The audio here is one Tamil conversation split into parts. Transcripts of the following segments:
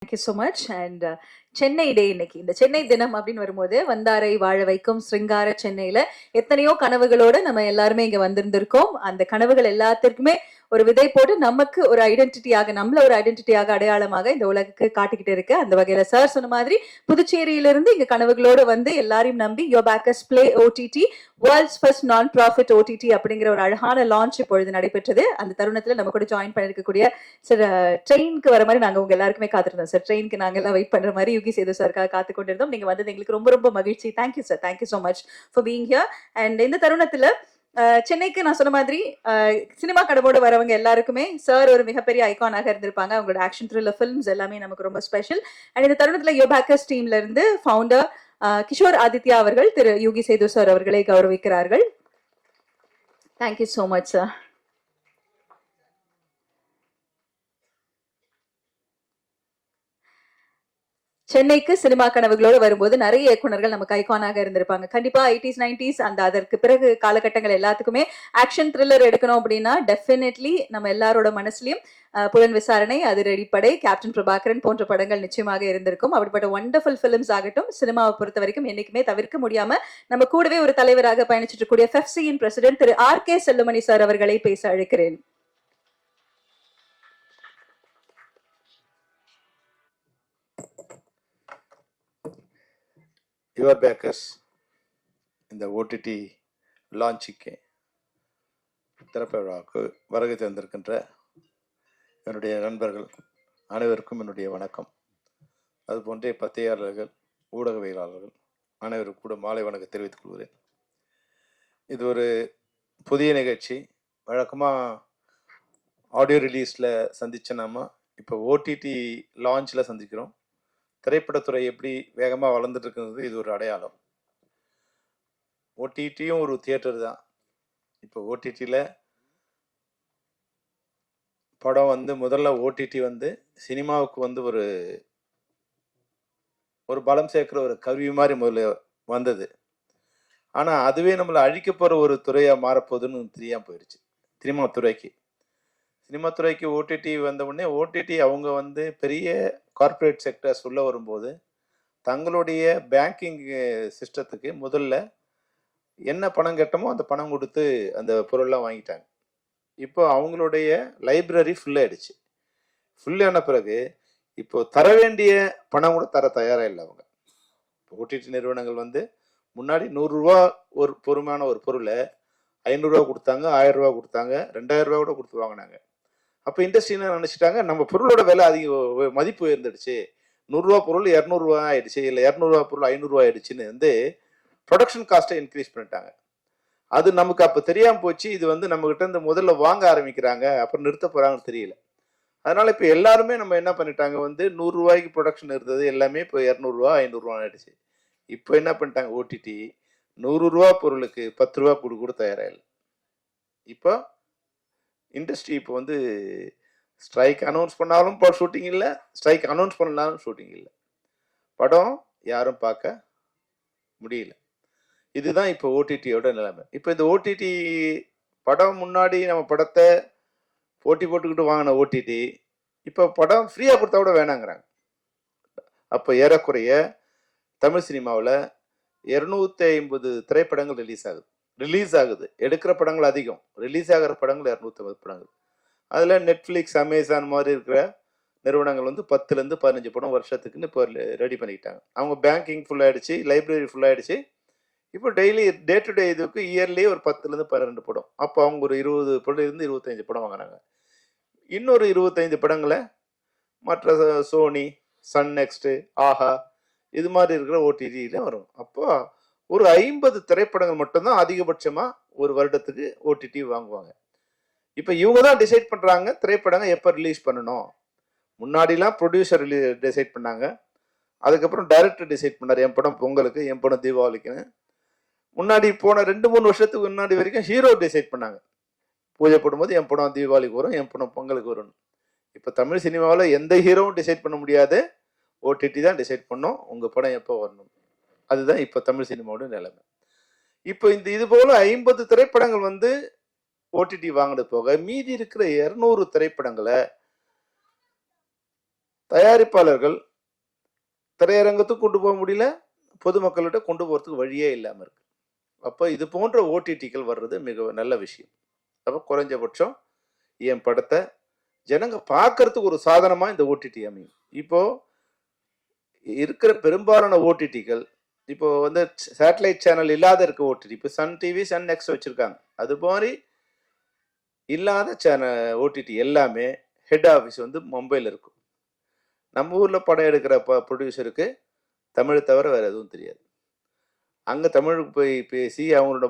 Thank you so much. And Chennai டே இன்னைக்கு இந்த சென்னை தினம் அப்படின்னு வரும்போது வந்தாரை வாழ வைக்கும் ஸ்ருங்கார சென்னையில எத்தனையோ கனவுகளோட நம்ம எல்லாருமே இங்க வந்திருந்திருக்கோம். அந்த கனவுகள் எல்லாத்திற்குமே ஒரு விதை போட்டு நமக்கு ஒரு ஐடென்டிட்டியாக நம்மள ஒரு ஐடென்டிட்டியாக அடையாளமாக இந்த உலகுக்கு காட்டிக்கிட்டு இருக்கு. அந்த வகையில சார் சொன்ன மாதிரி புதுச்சேரியிலிருந்து இங்க கனவுகளோட வந்து எல்லாரையும் நம்பி யோ பேக்கர்ஸ் play OTT world's first non profit OTT அப்படிங்கிற ஒரு அழகான லான்ச் இப்பொழுது நடைபெற்றது. அந்த தருணத்துல நம்ம கூட ஜாயின் பண்ணிருக்கக்கூடிய சார் ட்ரெயினுக்கு வர மாதிரி நாங்க உங்க எல்லாருக்குமே காத்துருந்தோம் சார். ட்ரெயினுக்கு நாங்க எல்லாம் வெயிட் பண்ற மாதிரி யுகி சேது சாருக்காக காத்து கொண்டிருந்தோம். நீங்க வந்தது எங்களுக்கு ரொம்ப ரொம்ப மகிழ்ச்சி. Thank you sir, thank you so much for being here. And இந்த தருணத்துல சென்னைக்கு நான் சொன்ன மாதிரி சினிமா கடவோடு வரவங்க எல்லாருக்குமே சார் ஒரு மிகப்பெரிய ஐகானாக இருந்திருப்பாங்க. அவங்களோட ஆக்ஷன் த்ரில்லர் ஃபிலிம்ஸ் எல்லாமே நமக்கு ரொம்ப ஸ்பெஷல். அண்ட் இந்த தருணத்துல யோ பேக்கர்ஸ் டீம்ல இருந்து ஃபவுண்டர் கிஷோர் ஆதித்யா அவர்கள் திரு யுகி சேது சார் அவர்களை கௌரவிக்கிறார்கள். Thank you so much sir. சென்னைக்கு சினிமா கனவுகளோடு வரும்போது நிறைய இயக்குநர்கள் நமக்கு ஐகானாக இருந்திருப்பாங்க. கண்டிப்பா 80s 90s அந்த அதற்கு பிறகு காலகட்டங்கள் எல்லாத்துக்குமே ஆக்ஷன் த்ரில்லர் எடுக்கணும் அப்படின்னா டெஃபினெட்லி நம்ம எல்லாரோட மனசுலயும் புலன் விசாரணை, அதிரடிப்படை, கேப்டன் பிரபாகரன் போன்ற படங்கள் நிச்சயமாக இருந்திருக்கும். அப்படிப்பட்ட ஒண்டர்ஃபுல் பிலிம்ஸ் ஆகட்டும், சினிமாவை பொறுத்த வரைக்கும் என்னைக்குமே தவிர்க்க முடியாம நம்ம கூடவே ஒரு தலைவராக பயணிச்சுட்டு இருக்கக்கூடிய FFCயின் பிரசிடென்ட் திரு RK செல்லுமணி சார் அவர்களை பேச அழைக்கிறேன். யுவர் பேக்கர்ஸ் இந்த ஓடிடி லான்ச்சுக்கு திறப்பு விழாவுக்கு வருகை தந்திருக்கின்ற என்னுடைய நண்பர்கள் அனைவருக்கும் என்னுடைய வணக்கம். அதுபோன்றே பத்திரிகையாளர்கள், ஊடகவியலாளர்கள் அனைவருக்கும் கூட மாலை வணக்கம் தெரிவித்துக் கொள்கிறேன். இது ஒரு புதிய நிகழ்ச்சி. வழக்கமாக ஆடியோ ரிலீஸில் சந்திச்ச நாம இப்போ ஓடிடி லான்ச்சில் சந்திக்கிறோம். திரைப்படத்துறை எப்படி வேகமாக வளர்ந்துட்டு இருக்கிறது இது ஒரு அடையாளம். ஓடிடியும் ஒரு தியேட்டர் தான். இப்போ ஓடிடியில் படம் வந்து முதல்ல ஓடிடி வந்து சினிமாவுக்கு வந்து ஒரு பலம் சேர்க்கிற ஒரு கருவி மாதிரி முதல்ல வந்தது. ஆனால் அதுவே நம்மளை அழிக்க போகிற ஒரு துறையாக மாறப்போகுதுன்னு தெரியாமல் போயிடுச்சு. சினிமா துறைக்கு ஓடிடி வந்த உடனே ஓடிடி அவங்க வந்து பெரிய கார்பரேட் செக்டர்ஸ் உள்ள வரும்போது தங்களுடைய பேங்கிங் சிஸ்டத்துக்கு முதல்ல என்ன பணம் கட்டமோ அந்த பணம் கொடுத்து அந்த பொருள்லாம் வாங்கிட்டாங்க. இப்போ அவங்களுடைய லைப்ரரி ஃபுல்லாகிடுச்சு. ஃபுல்லான பிறகு இப்போ தர வேண்டிய பணம் கூட தர தயாராக இல்லை அவங்க. ஓடிடி நிறுவனங்கள் வந்து முன்னாடி 100 ரூபா ஒரு பொறுமையான ஒரு பொருளை 500 ரூபா கொடுத்தாங்க, 1000 ரூபா கொடுத்தாங்க, 2000 ரூபா கூட கொடுத்து வாங்கினாங்க. அப்போ இண்டஸ்ட்ரின்னு நினச்சிட்டாங்க நம்ம பொருளோட விலை அதிக மதிப்பு உயர்ந்துடுச்சு, 100 ரூபா பொருள் 200 ரூபா ஆயிடுச்சு, இல்லை 200 ரூபா பொருள் 500 ரூபா ஆயிடுச்சுன்னு வந்து ப்ரொடக்ஷன் காஸ்ட்டை இன்க்ரீஸ் பண்ணிட்டாங்க. அது நமக்கு அப்போ தெரியாமல் போச்சு. இது வந்து நம்மகிட்ட இருந்து முதல்ல வாங்க ஆரம்பிக்கிறாங்க, அப்புறம் நிறுத்த போகிறாங்கன்னு தெரியல. அதனால இப்போ எல்லாருமே நம்ம என்ன பண்ணிட்டாங்க வந்து 100 ரூபாய்க்கு ப்ரொடக்ஷன் இருந்தது எல்லாமே இப்போ 200 ரூபா 500 ரூபா ஆயிடுச்சு. இப்போ என்ன பண்ணிட்டாங்க ஓடிடி 100 ரூபா பொருளுக்கு 10 ரூபா கூட தயாராக இல்லை. இப்போ இண்டஸ்ட்ரி இப்போ வந்து ஸ்ட்ரைக் அனௌன்ஸ் பண்ணாலும் இப்போ ஷூட்டிங் இல்லை, ஸ்ட்ரைக் அனௌன்ஸ் பண்ணாலும் ஷூட்டிங் இல்லை, படம் யாரும் பார்க்க முடியல. இதுதான் இப்போ ஓடிடியோட நிலைமை. இப்போ இந்த ஓடிடி படம் முன்னாடி நம்ம படத்தை போட்டி போட்டுக்கிட்டு வாங்கின ஓடிடி இப்போ படம் ஃப்ரீயாக கொடுத்தா கூட வேணாங்கிறாங்க. அப்போ ஏறக்குறைய தமிழ் சினிமாவில் 250 திரைப்படங்கள் ரிலீஸ் ஆகுது. எடுக்கிற படங்கள் அதிகம், ரிலீஸ் ஆகிற படங்கள் 250 படங்கள். அதில் நெட்ஃப்ளிக்ஸ், அமேசான் மாதிரி இருக்கிற நிறுவனங்கள் வந்து 10லேருந்து 15 படம் வருஷத்துக்குன்னு இப்போ ரெடி பண்ணிக்கிட்டாங்க. அவங்க பேங்கிங் ஃபுல்லாகிடுச்சு, லைப்ரரி ஃபுல்லாகிடுச்சு. இப்போ டெய்லி டே டு டே இதுக்கு இயர்லி ஒரு 10லேருந்து 12 படம். அப்போ அவங்க ஒரு 20 படம்லேருந்து 25 படம் வாங்கினாங்க. இன்னொரு 25 படங்களை மற்ற சோனி, சன் நெக்ஸ்ட்டு, ஆஹா இது மாதிரி இருக்கிற ஓடிடியில் வரும். அப்போ ஒரு 50 திரைப்படங்கள் மட்டும்தான் அதிகபட்சமாக ஒரு வருடத்துக்கு ஓடிடி வாங்குவாங்க. இப்போ இவங்க தான் டிசைட் பண்ணுறாங்க திரைப்படங்கள் எப்போ ரிலீஸ் பண்ணணும். முன்னாடிலாம் ப்ரொடியூசர் டிசைட் பண்ணாங்க, அதுக்கப்புறம் டைரக்டர் டிசைட் பண்ணார் என் படம் பொங்கலுக்கு, என் படம் தீபாவளிக்குன்னு. முன்னாடி போன 2-3 வருஷத்துக்கு முன்னாடி வரைக்கும் ஹீரோ டிசைட் பண்ணாங்க, பூஜை போடும்போது என் படம் தீபாவளிக்கு வரும், என் படம் பொங்கலுக்கு வரும். இப்போ தமிழ் சினிமாவில் எந்த ஹீரோவும் டிசைட் பண்ண முடியாது, ஓடிடி தான் டிசைட் பண்ணோம் உங்கள் படம் எப்போ வரணும். அதுதான் இப்போ தமிழ் சினிமாவோட நிலைமை. இப்போ இது போல 50 திரைப்படங்கள் வந்து ஓடிடி வாங்கினது போக மீதி இருக்கிற 200 திரைப்படங்களை தயாரிப்பாளர்கள் திரையரங்கத்துக்கு கொண்டு போக முடியல, பொதுமக்கள்கிட்ட கொண்டு போறதுக்கு வழியே இல்லாம இருக்கு. அப்போ இது போன்ற ஓடிடிகள் வர்றது மிக நல்ல விஷயம். அப்போ குறைஞ்சபட்சம் என் படத்தை ஜனங்க பார்க்கறதுக்கு ஒரு சாதனமா இந்த ஓடிடி அமையும். இப்போ இருக்கிற பெரும்பாலான ஓடிடிகள் இப்போ வந்து சேட்டலைட் சேனல் இல்லாத இருக்க ஓடிடி, இப்போ சன் டிவி, சன் நெக்ஸ்ட் வச்சிருக்காங்க. அது மாதிரி இல்லாத சேனல் ஓடிடி எல்லாமே ஹெட் ஆஃபீஸ் வந்து மும்பையில் இருக்கும். நம்ம ஊரில் படம் எடுக்கிற ப்ரொடியூசருக்கு தமிழ் தவிர வேறு எதுவும் தெரியாது. அங்கே தமிழுக்கு போய் பேசி அவங்களோட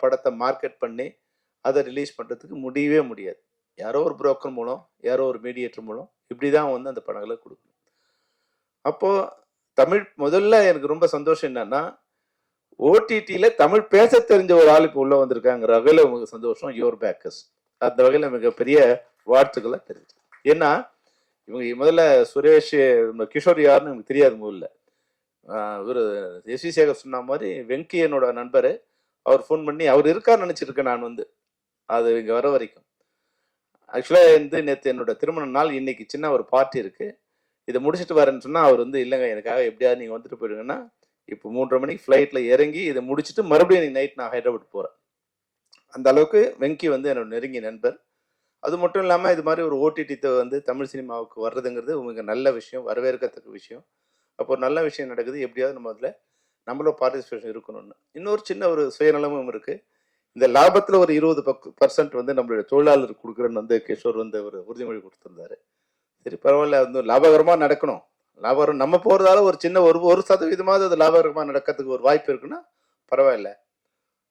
படத்தை மார்க்கெட் பண்ணி அதை ரிலீஸ் பண்ணுறதுக்கு முடியவே முடியாது. யாரோ ஒரு புரோக்கர் மூலம், யாரோ ஒரு மீடியேட்டர் மூலம் இப்படி தான் வந்து அந்த படங்களை கொடுக்கணும். அப்போது தமிழ் முதல்ல எனக்கு ரொம்ப சந்தோஷம் என்னன்னா, ஓடிடியில் தமிழ் பேச தெரிஞ்ச ஒரு ஆளுக்கு உள்ளே வந்திருக்காங்கிற வகையில் உங்களுக்கு சந்தோஷம். யுவர் பேக்கர்ஸ் அந்த வகையில் மிகப்பெரிய வாழ்த்துக்களை தெரிஞ்சு. ஏன்னா இவங்க முதல்ல சுரேஷ் கிஷோர் யாருன்னு எனக்கு தெரியாது. முதல்ல இவர் எஸ் வி சேகர் சொன்ன மாதிரி வெங்கி என்னோட நண்பர், அவர் ஃபோன் பண்ணி அவர் இருக்கான்னு நினச்சிருக்கேன் நான் வந்து அது இங்கே வர வரைக்கும். ஆக்சுவலாக வந்து நேற்று என்னோட திருமண நாள், இன்னைக்கு சின்ன ஒரு பார்ட்டி இருக்குது, இதை முடிச்சுட்டு வரேன்னு சொன்னால் அவர் வந்து இல்லைங்க எனக்காக எப்படியாவது நீங்கள் வந்துட்டு போயிடுங்கன்னா, இப்போ 3:30 மணிக்கு ஃப்ளைட்டில் இறங்கி இதை முடிச்சுட்டு மறுபடியும் இன்னைக்கு நைட் நான் ஹைதராபாத் போகிறேன். அந்த அளவுக்கு வெங்கி வந்து என்னோட நெருங்கிய நண்பர். அது மட்டும் இல்லாமல் இது மாதிரி ஒரு ஓடிடி வந்து தமிழ் சினிமாவுக்கு வர்றதுங்கிறது மிக நல்ல விஷயம், வரவேற்கத்தக்க விஷயம். அப்போ ஒரு நல்ல விஷயம் நடக்குது, எப்படியாவது நம்ம அதில் நம்மளோட பார்ட்டிசிபேஷன் இருக்கணும்னு. இன்னொரு சின்ன ஒரு சுயநலமும் இருக்குது. இந்த லாபத்தில் ஒரு 20% வந்து நம்மளுடைய தொழிலாளருக்கு கொடுக்குறேன்னு வந்து கிஷோர் வந்து ஒரு உறுதிமொழி கொடுத்துருந்தாரு. சரி பரவாயில்ல, வந்து லாபகரமாக நடக்கணும். லாபகரம் நம்ம போகிறதால ஒரு சின்ன ஒரு சதவீதமாவது அது லாபகரமாக நடக்கிறதுக்கு ஒரு வாய்ப்பு இருக்குன்னா பரவாயில்ல,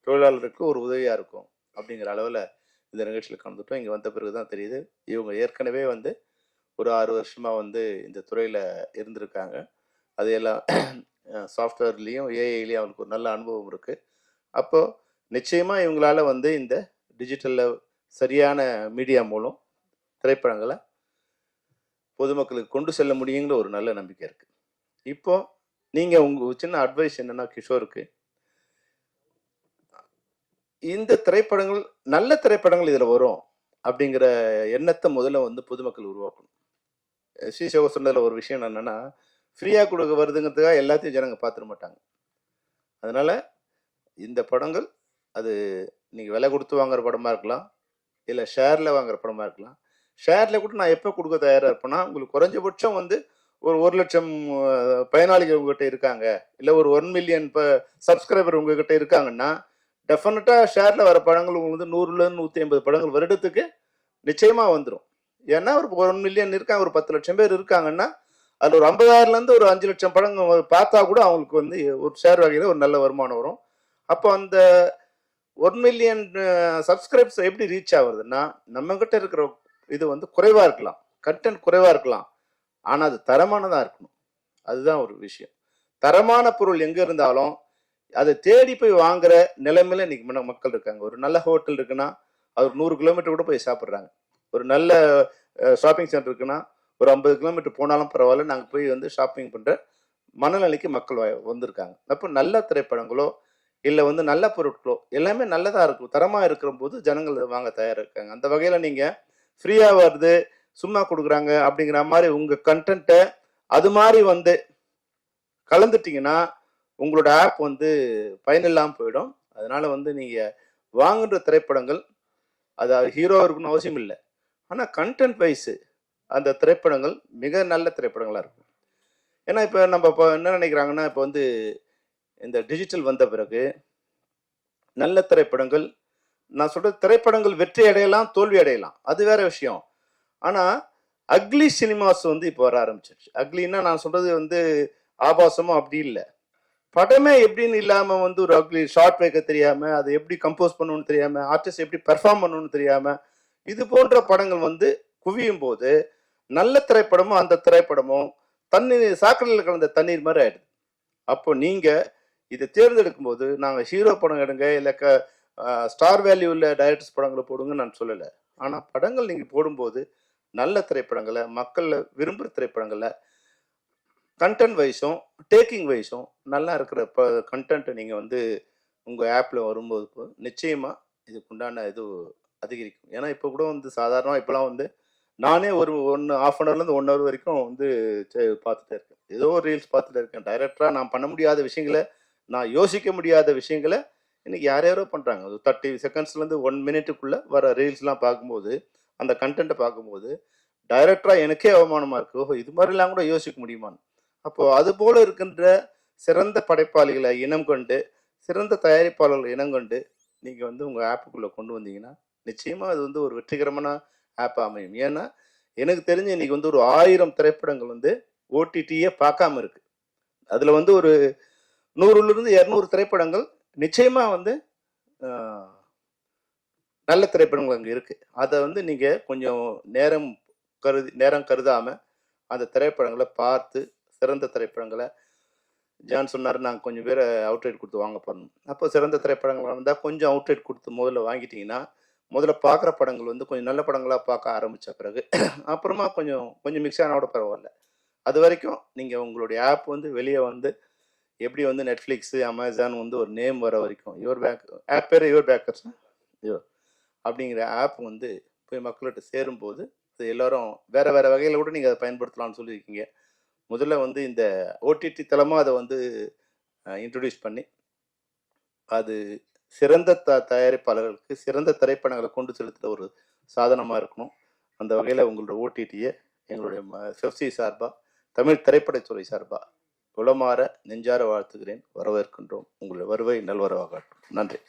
தொழிலாளருக்கு ஒரு உதவியாக இருக்கும் அப்படிங்கிற அளவில் இந்த நிகழ்ச்சியில் கலந்துட்டோம். இங்கே வந்த பிறகு தான் தெரியுது இவங்க ஏற்கனவே வந்து ஒரு 6 வருஷமாக வந்து இந்த துறையில் இருந்திருக்காங்க. அது எல்லாம் சாஃப்ட்வேர்லேயும் ஏஐலையும் அவங்களுக்கு ஒரு நல்ல அனுபவம் இருக்குது. அப்போது நிச்சயமாக இவங்களால வந்து இந்த டிஜிட்டலில் சரியான மீடியா மூலம் திரைப்படங்களை பொதுமக்களுக்கு கொண்டு செல்ல முடியுங்கிற ஒரு நல்ல நம்பிக்கை இருக்குது. இப்போ நீங்கள் உங்கள் சின்ன அட்வைஸ் என்னென்னா கிஷோருக்கு, இந்த திரைப்படங்கள் நல்ல திரைப்படங்கள் இதில் வரும் அப்படிங்கிற எண்ணத்தை முதல்ல வந்து பொதுமக்கள் உருவாக்கணும். ஸ்ரீசேவ சொன்னதில் ஒரு விஷயம் என்னென்னா, ஃப்ரீயாக கொடுக்க வருதுங்கிறதுக்காக எல்லாத்தையும் ஜனங்க பார்த்துட மாட்டாங்க. அதனால் இந்த படங்கள் அது நீங்கள் விலை கொடுத்து வாங்குற படமாக இருக்கலாம், இல்லை ஷேரில் வாங்குற படமாக இருக்கலாம். ஷேரில் கூட நான் எப்போ கொடுக்க தயாராக இருப்பேன்னா, உங்களுக்கு குறைஞ்சபட்சம் வந்து ஒரு 1 லட்சம் பயனாளிகள் உங்ககிட்ட இருக்காங்க, இல்லை ஒரு 1 மில்லியன் சப்ஸ்கிரைபர் உங்ககிட்ட இருக்காங்கன்னா டெஃபினட்டாக ஷேரில் வர படங்கள் உங்களுக்கு வந்து 100லேருந்து 150 படங்கள் வருடத்துக்கு நிச்சயமாக வந்துடும். ஏன்னா ஒரு 1 மில்லியன் இருக்காங்க, ஒரு 10 லட்சம் பேர் இருக்காங்கன்னா அதில் ஒரு 50,000லேருந்து ஒரு 5 லட்சம் படங்கள் பார்த்தா கூட அவங்களுக்கு வந்து ஒரு ஷேர் வகையில் ஒரு நல்ல வருமானம் வரும். அப்போ அந்த 1 மில்லியன் சப்ஸ்கிரைப்ஸ் எப்படி ரீச் ஆகுதுன்னா, நம்மகிட்ட இருக்கிற இது வந்து குறைவாக இருக்கலாம், கண்டென்ட் குறைவாக இருக்கலாம், ஆனால் அது தரமானதாக இருக்கணும். அதுதான் ஒரு விஷயம். தரமான பொருள் எங்கே இருந்தாலும் அதை தேடி போய் வாங்குற நிலைமையில இன்னைக்கு மக்கள் இருக்காங்க. ஒரு நல்ல ஹோட்டல் இருக்குன்னா அவர் 100 கிலோமீட்டர் கூட போய் சாப்பிட்றாங்க. ஒரு நல்ல ஷாப்பிங் சென்டர் இருக்குன்னா ஒரு 50 கிலோமீட்டர் போனாலும் பரவாயில்ல, நாங்கள் போய் வந்து ஷாப்பிங் பண்ணுற மனநிலைக்கு மக்கள் வந்திருக்காங்க. அப்போ நல்ல திரைப்படங்களோ இல்லை வந்து நல்ல பொருட்களோ எல்லாமே நல்லதாக இருக்கும், தரமாக இருக்கிற போது ஜனங்கள் வாங்க தயாராக இருக்காங்க. அந்த வகையில் நீங்கள் ஃப்ரீயாக வருது சும்மா கொடுக்குறாங்க அப்படிங்கிற மாதிரி உங்கள் கண்டென்ட்டை அது மாதிரி வந்து கலந்துட்டிங்கன்னா உங்களோட ஆப் வந்து பயனில்லாமல் போயிடும். அதனால வந்து நீங்கள் வாங்குகிற திரைப்படங்கள் அது ஹீரோ இருக்குன்னு அவசியம் இல்லை, ஆனால் கண்டென்ட் வைஸு அந்த திரைப்படங்கள் மிக நல்ல திரைப்படங்களாக இருக்கும். ஏன்னா இப்போ நம்ம இப்போ என்ன நினைக்கிறாங்கன்னா, இப்போ வந்து இந்த டிஜிட்டல் வந்த பிறகு நல்ல திரைப்படங்கள், நான் சொல்கிறது திரைப்படங்கள் வெற்றி அடையலாம், தோல்வி அடையலாம், அது வேற விஷயம். ஆனால் அக்லி சினிமாஸ் வந்து இப்போ வர ஆரம்பிச்சிருச்சு. அக்லின்னா நான் சொல்கிறது வந்து ஆபாசமும் அப்படி இல்லை, படமே எப்படின்னு இல்லாமல் வந்து ஒரு அக்லி ஷார்ட் வைக்க தெரியாமல், அதை எப்படி கம்போஸ் பண்ணணும்னு தெரியாமல், ஆர்டிஸ்ட் எப்படி பெர்ஃபார்ம் பண்ணணும்னு தெரியாமல் இது போன்ற படங்கள் வந்து குவியும் போது நல்ல திரைப்படமும் அந்த திரைப்படமும் தண்ணீர் சாக்கடையில் கலந்த தண்ணீர் மாதிரி ஆயிடுது. அப்போ நீங்கள் இதை தேர்ந்தெடுக்கும் போது நாங்கள் ஹீரோ படம் எடுங்க, இல்லை ஸ்டார் வேல்யூ உள்ள டைரக்டர்ஸ் படங்களை போடுங்கன்னு நான் சொல்லலை. ஆனால் படங்கள் நீங்கள் போடும்போது நல்ல திரைப்படங்களை, மக்கள் விரும்புகிற திரைப்படங்களை கண்டென்ட் வைஸும் டேக்கிங் வைஸும் நல்லா இருக்கிற கண்டென்ட்டை நீங்கள் வந்து உங்கள் ஆப்பில் வரும்போது நிச்சயமாக இதுக்குண்டான இது அதிகரிக்கும். ஏன்னா இப்போ கூட வந்து சாதாரணமாக இப்போலாம் வந்து நானே ஒரு ஹாஃப் அன் ஹவர்லேருந்து 1 ஹவர் வரைக்கும் வந்து பார்த்துட்டே இருக்கேன். ஏதோ ஒரு ரீல்ஸ் பார்த்துட்டே இருக்கேன். டைரக்டராக நான் பண்ண முடியாத விஷயங்களை, நான் யோசிக்க முடியாத விஷயங்களை இன்னைக்கு யார் யாரோ பண்ணுறாங்க. 30 செகண்ட்ஸ்லேருந்து 1 மினிட்டுக்குள்ளே வர ரீல்ஸ்லாம் பார்க்கும்போது, அந்த கண்டென்ட்டை பார்க்கும்போது டைரக்டராக எனக்கே அவமானமாக இருக்குது. ஓஹோ, இது மாதிரிலாம் கூட யோசிக்க முடியுமான்னு. அப்போது அது போல இருக்கின்ற சிறந்த படைப்பாளிகளை இனம் கொண்டு, சிறந்த தயாரிப்பாளர்கள் இனம் கொண்டு நீங்கள் வந்து உங்கள் ஆப்புக்குள்ளே கொண்டு வந்தீங்கன்னா நிச்சயமாக அது வந்து ஒரு வெற்றிகரமான ஆப் அமையும். ஏன்னா எனக்கு தெரிஞ்சு இன்னைக்கு வந்து ஒரு 1000 திரைப்படங்கள் வந்து ஓடிடியே பார்க்காம இருக்கு. அதில் வந்து ஒரு 100லிருந்து 200 திரைப்படங்கள் நிச்சயமாக வந்து நல்ல திரைப்படங்கள் அங்கே இருக்கு. அதை வந்து நீங்கள் கொஞ்சம் நேரம் கருதாமல் அந்த திரைப்படங்களை பார்த்து, சிறந்த திரைப்படங்களை ஜான் சொன்னார், நாங்கள் கொஞ்சம் பேரை அவுட்ரேட் கொடுத்து வாங்க போகணும். அப்போ சிறந்த திரைப்படங்கள் வந்தால் கொஞ்சம் அவுட்ரேட் கொடுத்து முதல்ல வாங்கிட்டீங்கன்னா, முதல்ல பார்க்குற படங்கள் வந்து கொஞ்சம் நல்ல படங்களாக பார்க்க ஆரம்பித்த பிறகு அப்புறமா கொஞ்சம் மிக்ஸ் ஆனோட பரவாயில்ல. அது வரைக்கும் நீங்கள் உங்களுடைய ஆப் வந்து வெளியே வந்து எப்படி வந்து நெட்ஃப்ளிக்ஸு, அமேசான் வந்து ஒரு நேம் வர வரைக்கும் ஆப் பேர் யுவர் பேக்கர்ஸ் அப்படிங்கிற ஆப் வந்து போய் மக்கள்கிட்ட சேரும்போது அது எல்லோரும் வேறு வேறு வகையில் கூட நீங்கள் அதை பயன்படுத்தலாம்னு சொல்லியிருக்கீங்க. முதல்ல வந்து இந்த ஓடிடி தளமாக அதை வந்து இன்ட்ரடியூஸ் பண்ணி அது சிறந்த தயாரிப்பாளர்களுக்கு சிறந்த திரைப்படங்களை கொண்டு செலுத்துகிற ஒரு சாதனமாக இருக்கணும். அந்த வகையில் உங்களோட ஓடிடியை எங்களுடைய செஃப்சி சார்பாக, தமிழ் திரைப்படத்துறை சார்பாக உளமாற நெஞ்சார வாழ்த்துகிறேன். வரவேற்கின்றோம். உங்களுடைய வருகை நல்வரவாகட்டும். நன்றி.